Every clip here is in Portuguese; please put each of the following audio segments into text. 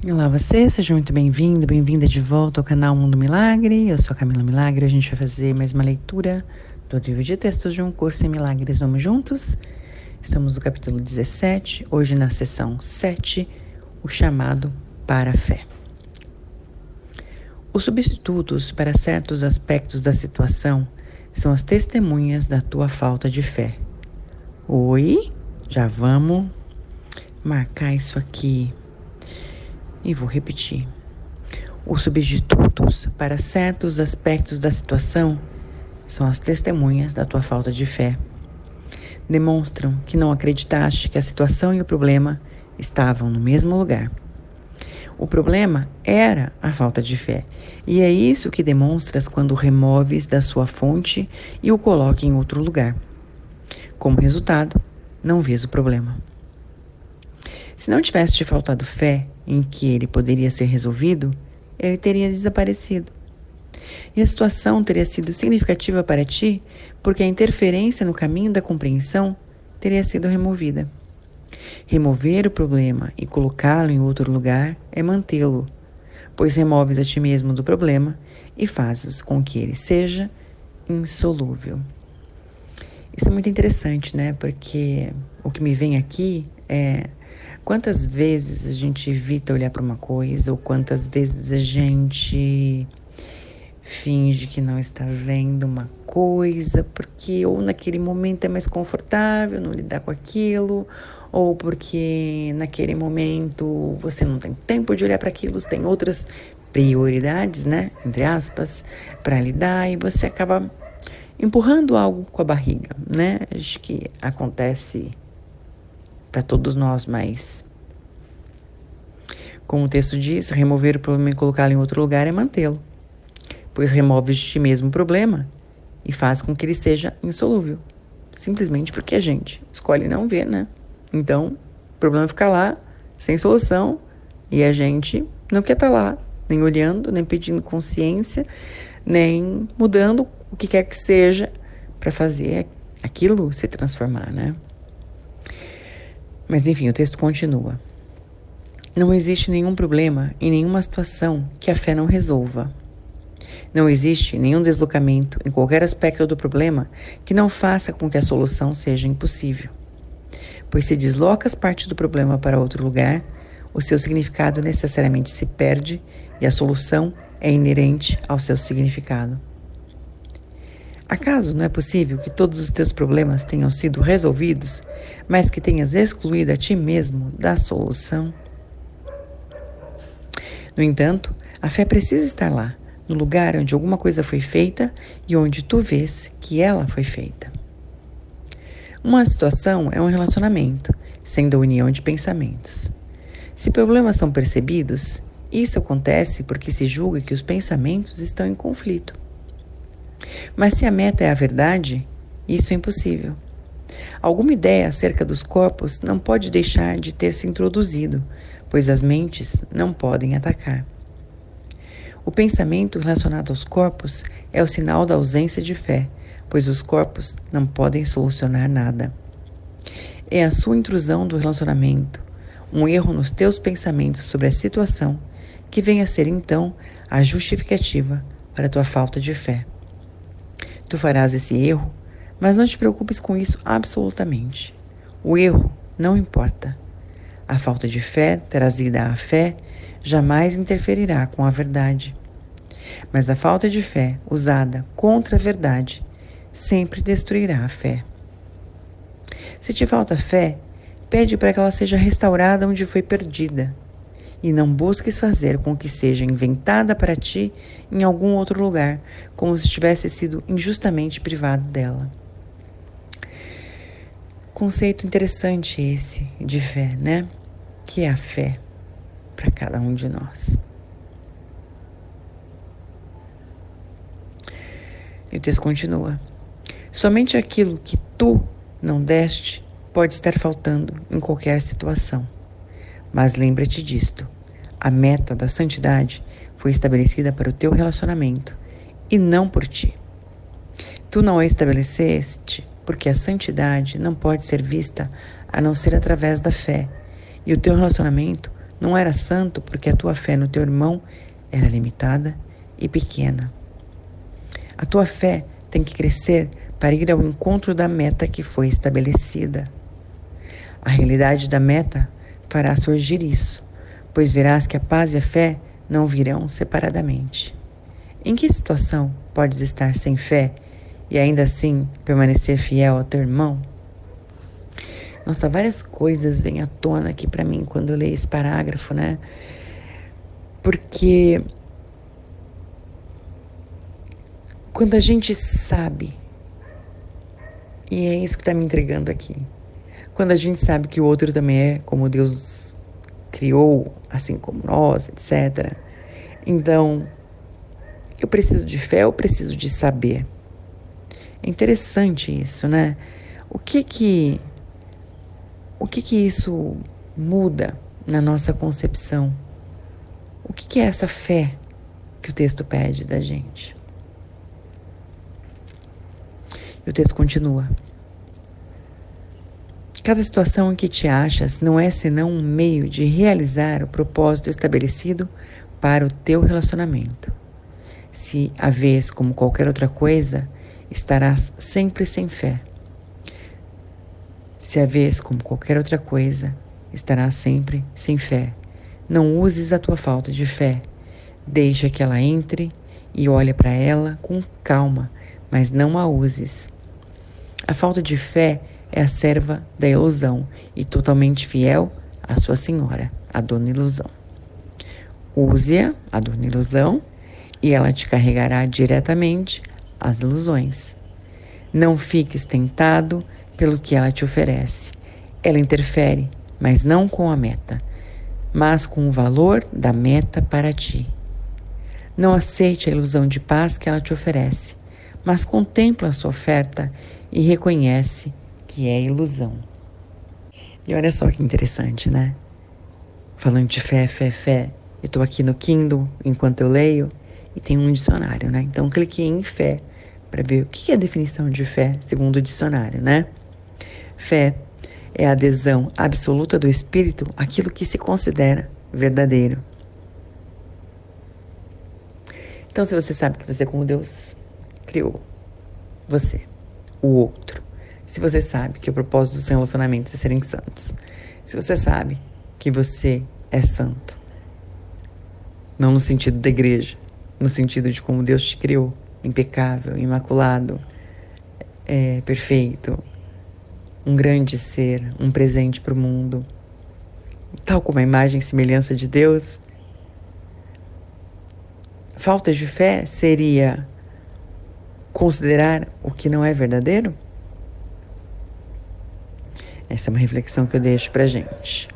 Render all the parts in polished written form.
Olá você, seja muito bem-vindo, bem-vinda de volta ao canal Mundo Milagre. Eu sou a Camila Milagre, a gente vai fazer mais uma leitura do livro de textos de um curso em milagres. Vamos juntos? Estamos no capítulo 17, hoje na sessão 7, o chamado para a fé. Os substitutos para certos aspectos da situação são as testemunhas da tua falta de fé. Oi, já vamos marcar isso aqui. E vou repetir. Os substitutos para certos aspectos da situação são as testemunhas da tua falta de fé. Demonstram que não acreditaste que a situação e o problema estavam no mesmo lugar. O problema era a falta de fé, e é isso que demonstras quando o removes da sua fonte e o coloca em outro lugar. Como resultado, não vês o problema. Se não tivesse te faltado fé em que ele poderia ser resolvido, ele teria desaparecido. E a situação teria sido significativa para ti, porque a interferência no caminho da compreensão teria sido removida. Remover o problema e colocá-lo em outro lugar é mantê-lo, pois removes a ti mesmo do problema e fazes com que ele seja insolúvel. Isso é muito interessante, né? Porque o que me vem aqui é quantas vezes a gente evita olhar para uma coisa, ou quantas vezes a gente finge que não está vendo uma coisa, porque ou naquele momento é mais confortável não lidar com aquilo, ou porque naquele momento você não tem tempo de olhar para aquilo, você tem outras prioridades, né, entre aspas, para lidar, e você acaba empurrando algo com a barriga, né? Acho que acontece para todos nós, mas como o texto diz, remover o problema e colocá-lo em outro lugar é mantê-lo, pois removes de ti mesmo o problema e faz com que ele seja insolúvel, simplesmente porque a gente escolhe não ver, né? Então, o problema fica lá, sem solução, e a gente não quer estar lá, nem olhando, nem pedindo consciência, nem mudando o que quer que seja para fazer aquilo se transformar, né? Mas enfim, o texto continua. Não existe nenhum problema em nenhuma situação que a fé não resolva. Não existe nenhum deslocamento em qualquer aspecto do problema que não faça com que a solução seja impossível. Pois se deslocas parte do problema para outro lugar, o seu significado necessariamente se perde e a solução é inerente ao seu significado. Acaso não é possível que todos os teus problemas tenham sido resolvidos, mas que tenhas excluído a ti mesmo da solução? No entanto, a fé precisa estar lá, no lugar onde alguma coisa foi feita e onde tu vês que ela foi feita. Uma situação é um relacionamento, sendo a união de pensamentos. Se problemas são percebidos, isso acontece porque se julga que os pensamentos estão em conflito. Mas se a meta é a verdade, isso é impossível. Alguma ideia acerca dos corpos não pode deixar de ter se introduzido, pois as mentes não podem atacar. O pensamento relacionado aos corpos é o sinal da ausência de fé, pois os corpos não podem solucionar nada. É a sua intrusão do relacionamento, um erro nos teus pensamentos sobre a situação, que vem a ser então a justificativa para a tua falta de fé. Tu farás esse erro, mas não te preocupes com isso absolutamente. O erro não importa. A falta de fé trazida à fé jamais interferirá com a verdade. Mas a falta de fé usada contra a verdade sempre destruirá a fé. Se te falta fé, pede para que ela seja restaurada onde foi perdida, e não busques fazer com que seja inventada para ti em algum outro lugar, como se tivesse sido injustamente privado dela. Conceito interessante esse de fé, né? Que é a fé para cada um de nós. E o texto continua. Somente aquilo que tu não deste pode estar faltando em qualquer situação. Mas lembra-te disto. A meta da santidade foi estabelecida para o teu relacionamento e não por ti. Tu não a estabeleceste porque a santidade não pode ser vista a não ser através da fé, e o teu relacionamento não era santo porque a tua fé no teu irmão era limitada e pequena. A tua fé tem que crescer para ir ao encontro da meta que foi estabelecida. A realidade da meta fará surgir isso, pois verás que a paz e a fé não virão separadamente. Em que situação podes estar sem fé e ainda assim permanecer fiel ao teu irmão? Nossa, várias coisas vêm à tona aqui para mim quando eu leio esse parágrafo, né? Porque quando a gente sabe, e é isso que está me entregando aqui, quando a gente sabe que o outro também é como Deus criou, assim como nós, etc. Então, eu preciso de fé, eu preciso de saber. É interessante isso, né? O que isso muda na nossa concepção? O que é essa fé que o texto pede da gente? E o texto continua. Cada situação em que te achas não é senão um meio de realizar o propósito estabelecido para o teu relacionamento. Se a vês como qualquer outra coisa, estarás sempre sem fé. Se a vês como qualquer outra coisa, estarás sempre sem fé. Não uses a tua falta de fé. Deixa que ela entre e olha para ela com calma, mas não a uses. A falta de fé é a serva da ilusão e totalmente fiel à sua senhora, a dona ilusão. Use-a, a dona ilusão, e ela te carregará diretamente às ilusões. Não fiques tentado pelo que ela te oferece. Ela interfere, mas não com a meta, mas com o valor da meta para ti. Não aceite a ilusão de paz que ela te oferece, mas contempla a sua oferta e reconhece que é ilusão. E olha só que interessante, né? Falando de fé, fé, fé. Eu estou aqui no Kindle enquanto eu leio e tem um dicionário, né? Então cliquei em fé para ver o que é a definição de fé segundo o dicionário, né? Fé é a adesão absoluta do espírito àquilo que se considera verdadeiro. Então, se você sabe que você é como Deus criou você, o outro, se você sabe que o propósito dos seus relacionamentos é serem santos, se você sabe que você é santo, não no sentido da igreja, no sentido de como Deus te criou, impecável, imaculado, perfeito, um grande ser, um presente para o mundo, tal como a imagem e semelhança de Deus, falta de fé seria considerar o que não é verdadeiro? Essa é uma reflexão que eu deixo pra gente.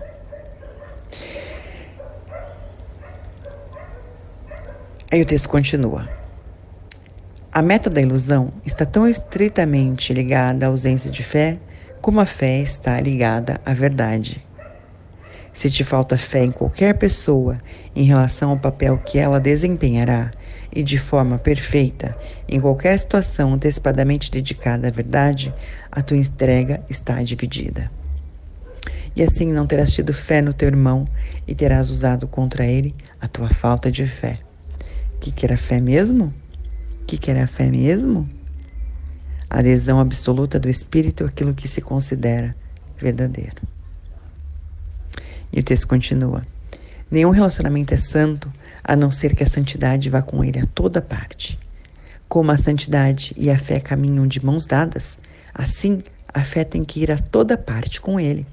Aí o texto continua. A meta da ilusão está tão estritamente ligada à ausência de fé como a fé está ligada à verdade. Se te falta fé em qualquer pessoa em relação ao papel que ela desempenhará e de forma perfeita em qualquer situação antecipadamente dedicada à verdade, a tua entrega está dividida. E assim não terás tido fé no teu irmão e terás usado contra ele a tua falta de fé. O que era fé mesmo? O que era fé mesmo? A adesão absoluta do espírito àquilo que se considera verdadeiro. E o texto continua. Nenhum relacionamento é santo, a não ser que a santidade vá com ele a toda parte. Como a santidade e a fé caminham de mãos dadas, assim a fé tem que ir a toda parte com ele.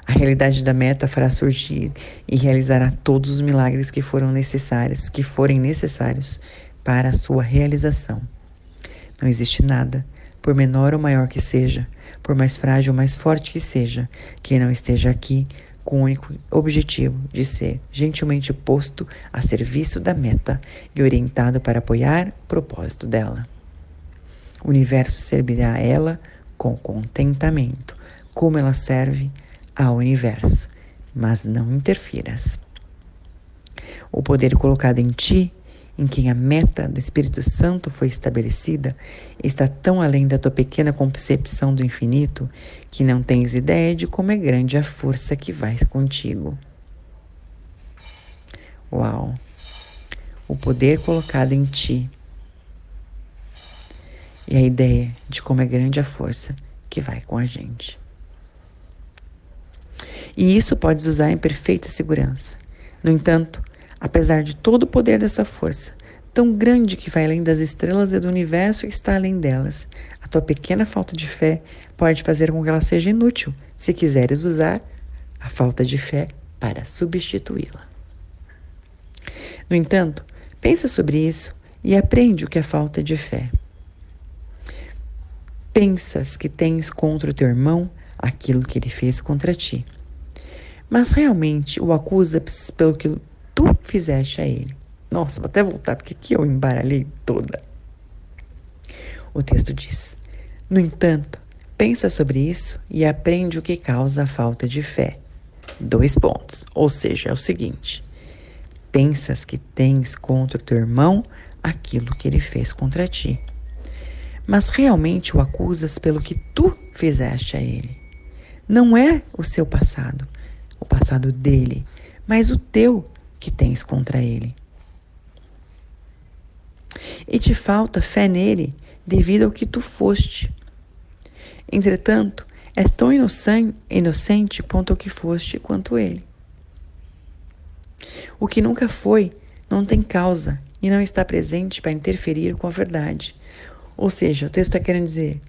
A realidade da meta fará surgir e realizará todos os milagres que forem necessários para a sua realização. Não existe nada, por menor ou maior que seja, por mais frágil ou mais forte que seja, que não esteja aqui com o único objetivo de ser gentilmente posto a serviço da meta e orientado para apoiar o propósito dela. O universo servirá a ela com contentamento, como ela serve ao universo, mas não interfiras. O poder colocado em ti, em quem a meta do Espírito Santo foi estabelecida, está tão além da tua pequena concepção do infinito que não tens ideia de como é grande a força que vai contigo. Uau! O poder colocado em ti. E a ideia de como é grande a força que vai com a gente. E isso podes usar em perfeita segurança. No entanto, apesar de todo o poder dessa força, tão grande que vai além das estrelas e do universo que está além delas, a tua pequena falta de fé pode fazer com que ela seja inútil, se quiseres usar a falta de fé para substituí-la. No entanto, pensa sobre isso e aprende o que é falta de fé. Pensas que tens contra o teu irmão aquilo que ele fez contra ti, mas realmente o acusas pelo que tu fizeste a ele. Nossa, vou até voltar porque aqui eu embaralhei toda. O texto diz: no entanto, pensa sobre isso e aprende o que causa a falta de fé. 2 pontos, ou seja, é o seguinte: pensas que tens contra o teu irmão aquilo que ele fez contra ti, mas realmente o acusas pelo que tu fizeste a ele. Não é o seu passado, o passado dele, mas o teu que tens contra ele. E te falta fé nele devido ao que tu foste. Entretanto, és tão inocente quanto o que foste quanto ele. O que nunca foi não tem causa e não está presente para interferir com a verdade. Ou seja, o texto está querendo dizer,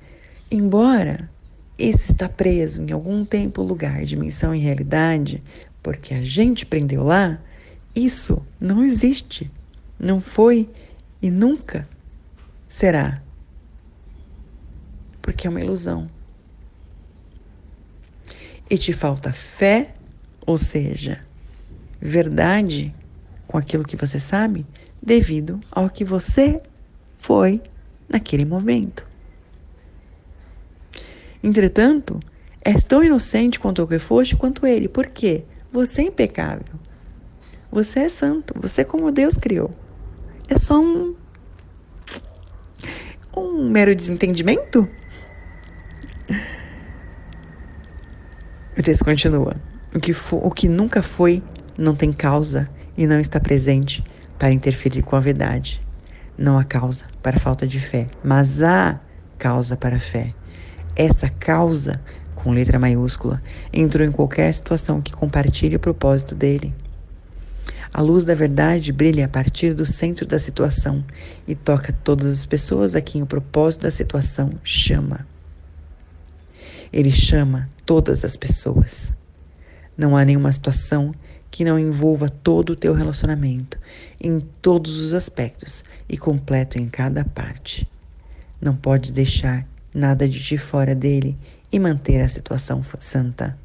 embora isso está preso em algum tempo, lugar, dimensão e realidade, porque a gente prendeu lá, isso não existe, não foi e nunca será, porque é uma ilusão. E te falta fé, ou seja, verdade com aquilo que você sabe, devido ao que você foi naquele momento. Entretanto, és tão inocente quanto o que foste, quanto ele. Por quê? Você é impecável. Você é santo. Você é como Deus criou. É só um mero desentendimento? O texto continua. O que nunca foi não tem causa e não está presente para interferir com a verdade. Não há causa para a falta de fé, mas há causa para a fé. Essa causa, com letra maiúscula, entrou em qualquer situação que compartilhe o propósito dele. A luz da verdade brilha a partir do centro da situação e toca todas as pessoas a quem o propósito da situação chama. Ele chama todas as pessoas. Não há nenhuma situação que não envolva todo o teu relacionamento, em todos os aspectos e completo em cada parte. Não podes deixar nada de ti fora dele e manter a situação santa,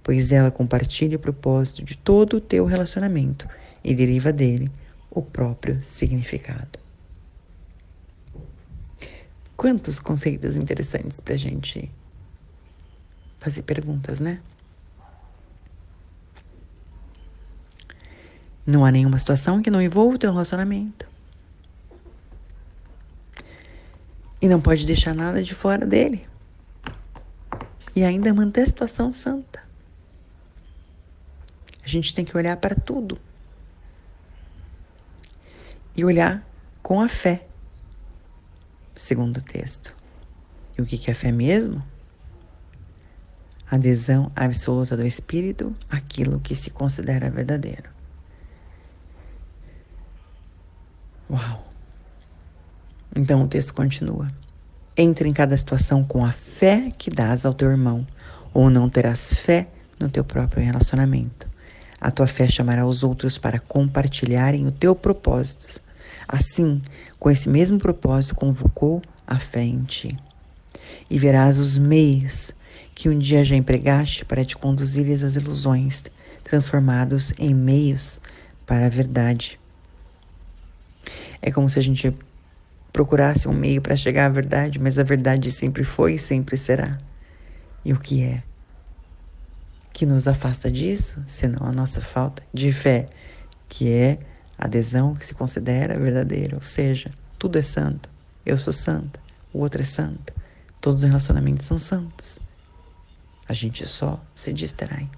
pois ela compartilha o propósito de todo o teu relacionamento e deriva dele o próprio significado. Quantos conceitos interessantes para a gente fazer perguntas, né? Não há nenhuma situação que não envolva o teu relacionamento. E não pode deixar nada de fora dele. E ainda manter a situação santa. A gente tem que olhar para tudo. E olhar com a fé, segundo o texto. E o que é fé mesmo? Adesão absoluta do Espírito àquilo que se considera verdadeiro. Uau! Então o texto continua. Entra em cada situação com a fé que dás ao teu irmão, ou não terás fé no teu próprio relacionamento. A tua fé chamará os outros para compartilharem o teu propósito. Assim, com esse mesmo propósito, convocou a fé em ti. E verás os meios que um dia já empregaste para te conduzires às ilusões, transformados em meios para a verdade. É como se a gente procurasse um meio para chegar à verdade, mas a verdade sempre foi e sempre será. E o que é que nos afasta disso, senão a nossa falta de fé, que é a adesão que se considera verdadeira, ou seja, tudo é santo, eu sou santa, o outro é santo, todos os relacionamentos são santos. A gente só se distrai.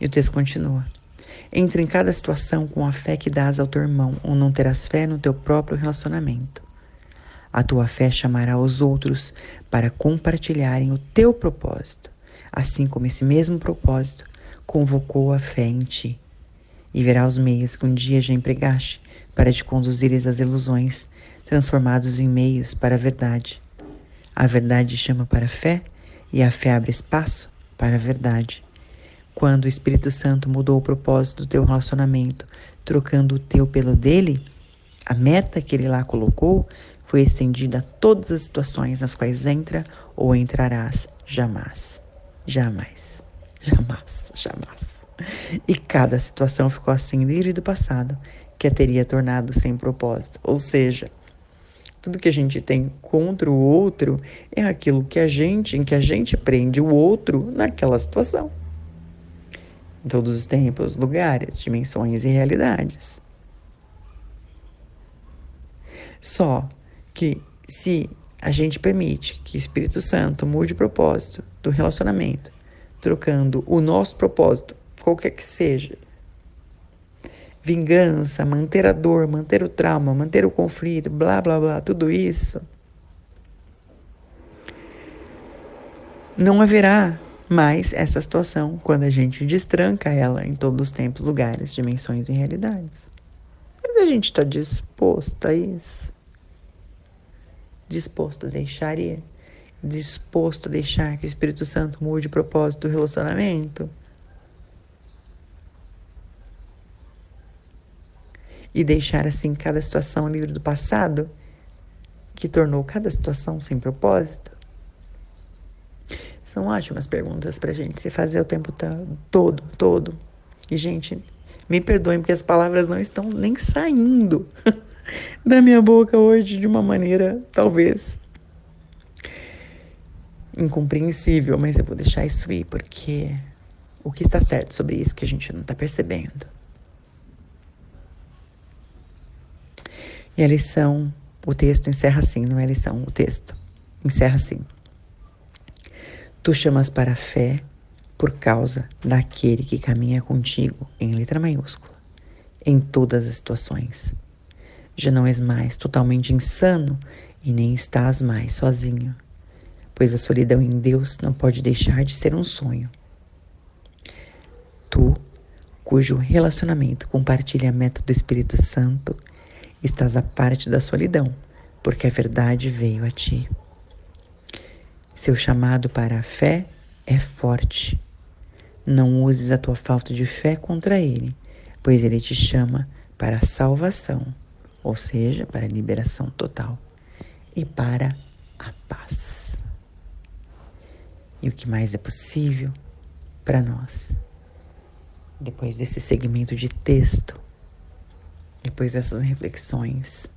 E o texto continua. Entra em cada situação com a fé que dás ao teu irmão, ou não terás fé no teu próprio relacionamento. A tua fé chamará os outros para compartilharem o teu propósito, assim como esse mesmo propósito convocou a fé em ti. E verá os meios que um dia já empregaste para te conduzires às ilusões, transformados em meios para a verdade. A verdade chama para a fé e a fé abre espaço para a verdade. Quando o Espírito Santo mudou o propósito do teu relacionamento, trocando o teu pelo dele, a meta que ele lá colocou foi estendida a todas as situações nas quais entra ou entrarás jamais. Jamais. Jamais. Jamais. E cada situação ficou assim livre do passado, que a teria tornado sem propósito. Ou seja, tudo que a gente tem contra o outro é aquilo em que a gente prende o outro naquela situação. Em todos os tempos, lugares, dimensões e realidades. Só que se a gente permite que o Espírito Santo mude o propósito do relacionamento, trocando o nosso propósito, qualquer que seja, vingança, manter a dor, manter o trauma, manter o conflito, blá, blá, blá, tudo isso, não haverá mais essa situação quando a gente destranca ela em todos os tempos, lugares, dimensões e realidades. Mas a gente está disposto a isso? Disposto a deixar ir? Disposto a deixar que o Espírito Santo mude o propósito do relacionamento? E deixar assim cada situação livre do passado, que tornou cada situação sem propósito? São ótimas perguntas pra gente se fazer o tempo todo. E, gente, me perdoem porque as palavras não estão nem saindo da minha boca hoje de uma maneira, talvez, incompreensível, mas eu vou deixar isso ir, porque o que está certo sobre isso que a gente não está percebendo. E a lição, o texto encerra assim, não é a lição, o texto encerra assim. Tu chamas para a fé por causa daquele que caminha contigo, em letra maiúscula, em todas as situações. Já não és mais totalmente insano e nem estás mais sozinho, pois a solidão em Deus não pode deixar de ser um sonho. Tu, cujo relacionamento compartilha a meta do Espírito Santo, estás à parte da solidão, porque a verdade veio a ti. Seu chamado para a fé é forte. Não uses a tua falta de fé contra ele, pois ele te chama para a salvação, ou seja, para a liberação total e para a paz. E o que mais é possível para nós, depois desse segmento de texto, depois dessas reflexões,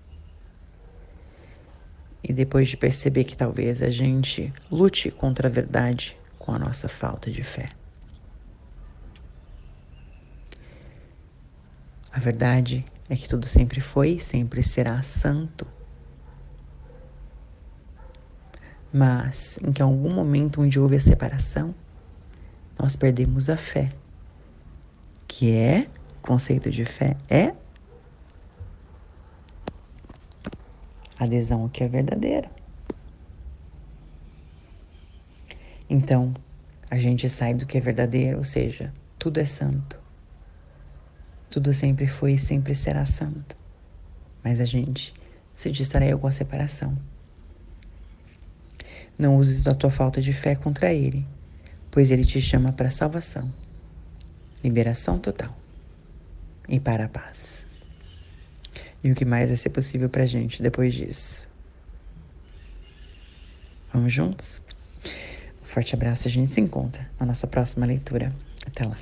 e depois de perceber que talvez a gente lute contra a verdade com a nossa falta de fé. A verdade é que tudo sempre foi e sempre será santo. Mas em que em algum momento onde houve a separação, nós perdemos a fé. Que é, o conceito de fé é adesão ao que é verdadeiro. Então, a gente sai do que é verdadeiro, ou seja, tudo é santo. Tudo sempre foi e sempre será santo. Mas a gente se distraiu com a separação. Não uses da tua falta de fé contra ele, pois ele te chama para a salvação, liberação total e para a paz. E o que mais vai ser possível pra gente depois disso? Vamos juntos? Um forte abraço, a gente se encontra na nossa próxima leitura. Até lá.